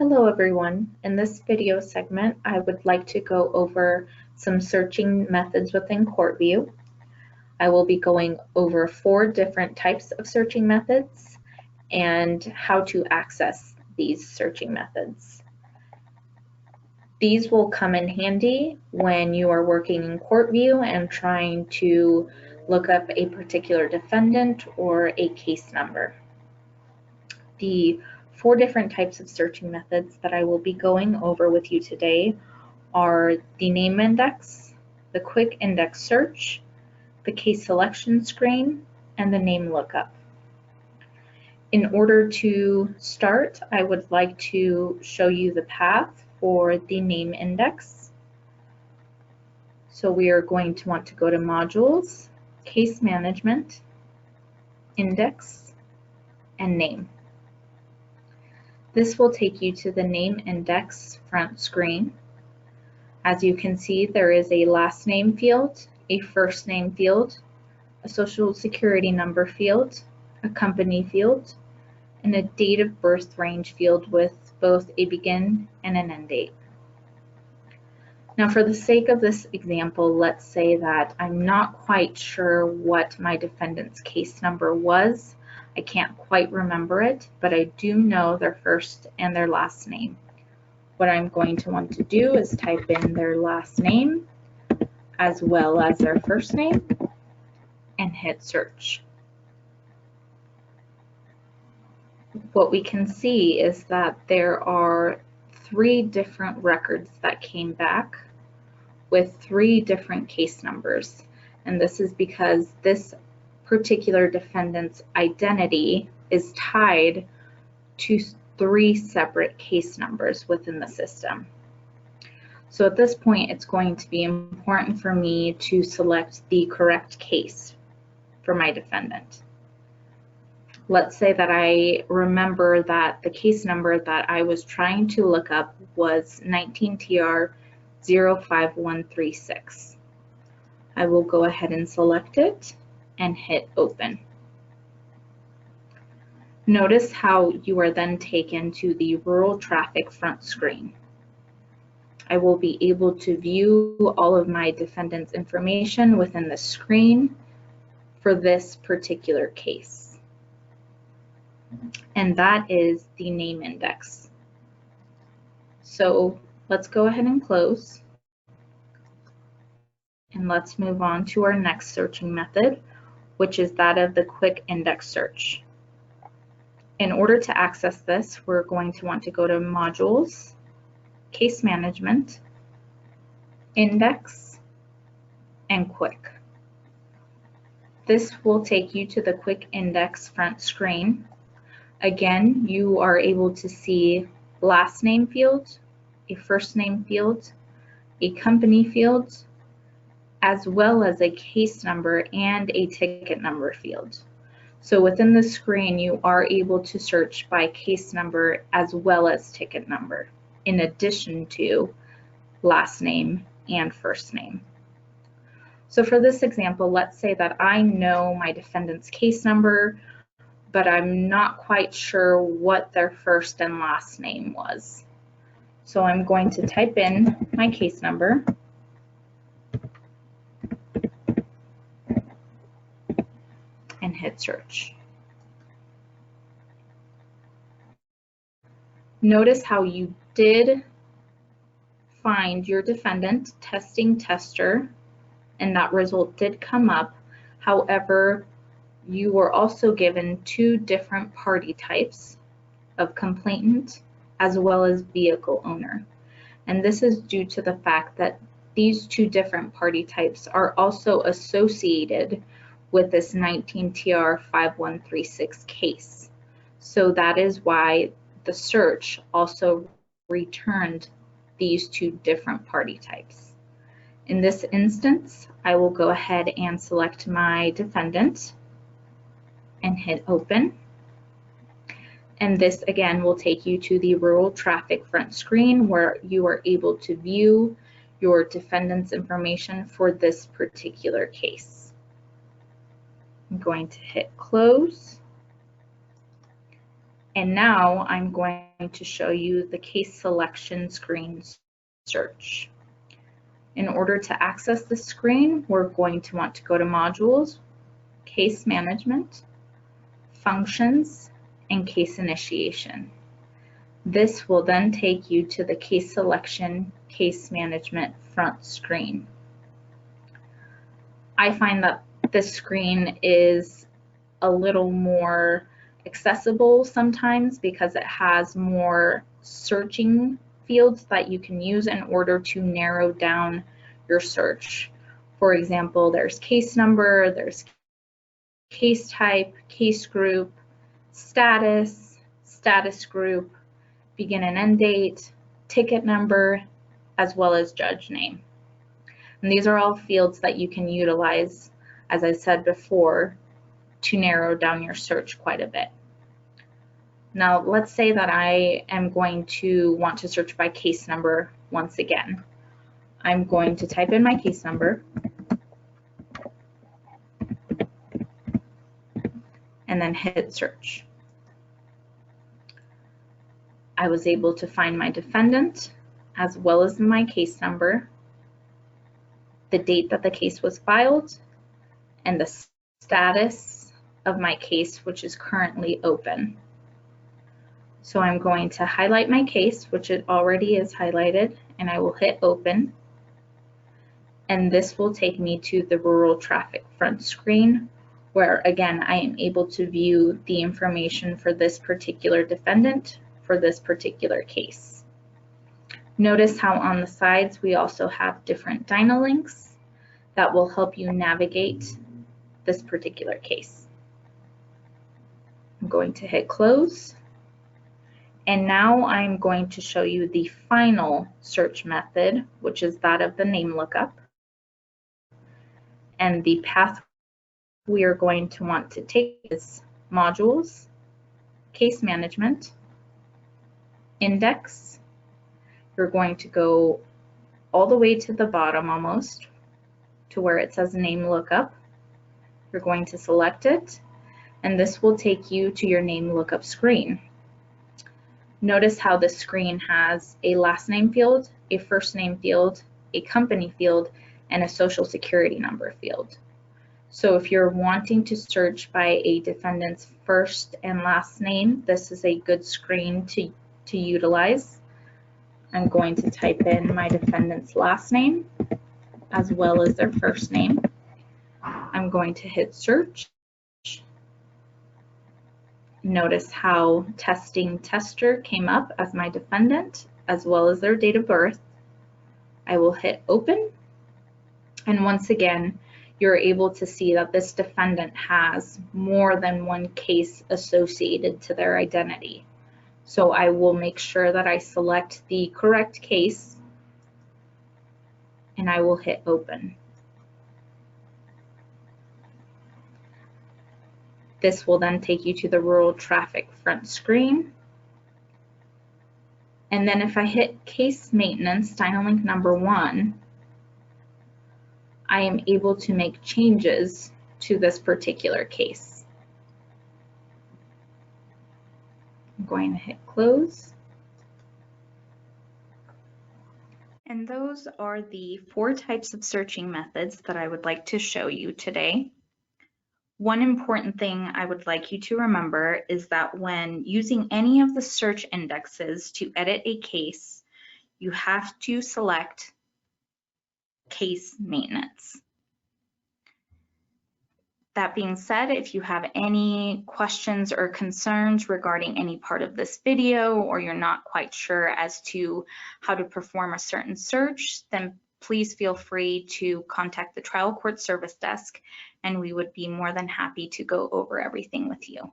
Hello everyone. In this video segment, I would like to go over some searching methods within CourtView. I will be going over 4 different types of searching methods and how to access these searching methods. These will come in handy when you are working in CourtView and trying to look up a particular defendant or a case number. The 4 different types of searching methods that I will be going over with you today are the name index, the quick index search, the case selection screen, and the name lookup. In order to start, I would like to show you the path for the name index. So we are going to want to go to Modules, Case Management, Index, and Name. This will take you to the name index front screen. As you can see, there is a last name field, a first name field, a social security number field, a company field, and a date of birth range field with both a begin and an end date. Now, for the sake of this example, let's say that I'm not quite sure what my defendant's case number was. I can't quite remember it, but I do know their first and their last name. What I'm going to want to do is type in their last name as well as their first name and hit search. What we can see is that there are 3 different records that came back with 3 different case numbers, and this is because this particular defendant's identity is tied to 3 separate case numbers within the system. So at this point, it's going to be important for me to select the correct case for my defendant. Let's say that I remember that the case number that I was trying to look up was 19TR 05136. I will go ahead and select it and hit open. Notice how you are then taken to the rural traffic front screen. I will be able to view all of my defendant's information within the screen for this particular case. And that is the name index. So let's go ahead and close. And let's move on to our next searching method, which is that of the quick index search. In order to access this, we're going to want to go to Modules, Case Management, Index, and Quick. This will take you to the quick index front screen. Again, you are able to see last name field, a first name field, a company field, as well as a case number and a ticket number field. So within the screen, you are able to search by case number as well as ticket number, in addition to last name and first name. So for this example, let's say that I know my defendant's case number, but I'm not quite sure what their first and last name was. So I'm going to type in my case number and hit search. Notice how you did find your defendant testing tester, and that result did come up. However, you were also given 2 different party types of complainant as well as vehicle owner. And this is due to the fact that these 2 different party types are also associated with this 19TR 5136 case. So that is why the search also returned these 2 different party types. In this instance, I will go ahead and select my defendant and hit open. And this again will take you to the rural traffic front screen where you are able to view your defendant's information for this particular case. I'm going to hit close And now I'm going to show you the case selection screen search. In order to access the screen, we're going to want to go to Modules, Case Management, Functions, and Case Initiation. This will then take you to the Case Selection, Case Management front screen. I find that this screen is a little more accessible sometimes because it has more searching fields that you can use in order to narrow down your search. For example, there's case number, there's case type, case group, status, status group, begin and end date, ticket number, as well as judge name. And these are all fields that you can utilize, as I said before, to narrow down your search quite a bit. Now, let's say that I am going to want to search by case number once again. I'm going to type in my case number and then hit search. I was able to find my defendant as well as my case number, the date that the case was filed, and the status of my case, which is currently open. So I'm going to highlight my case, which it already is highlighted, and I will hit open. And this will take me to the rural traffic front screen, where again, I am able to view the information for this particular defendant for this particular case. Notice how on the sides we also have different Dynalinks that will help you navigate this particular case. I'm going to hit close. And now I'm going to show you the final search method, which is that of the name lookup. And the path we are going to want to take is Modules, Case Management, Index. You're going to go all the way to the bottom almost to where it says name lookup. You're going to select it, and this will take you to your name lookup screen. Notice how the screen has a last name field, a first name field, a company field, and a social security number field. So if you're wanting to search by a defendant's first and last name, this is a good screen to utilize. I'm going to type in my defendant's last name as well as their first name. I'm going to hit search. Notice how testing tester came up as my defendant as well as their date of birth. I will hit open, and once again you're able to see that this defendant has more than one case associated to their identity. So I will make sure that I select the correct case and I will hit open. This will then take you to the rural traffic front screen. And then if I hit case maintenance, Dynalink number 1, I am able to make changes to this particular case. I'm going to hit close. And those are the 4 types of searching methods that I would like to show you today. One important thing I would like you to remember is that when using any of the search indexes to edit a case, you have to select case maintenance. That being said, if you have any questions or concerns regarding any part of this video, or you're not quite sure as to how to perform a certain search, then please feel free to contact the trial court service desk, and we would be more than happy to go over everything with you.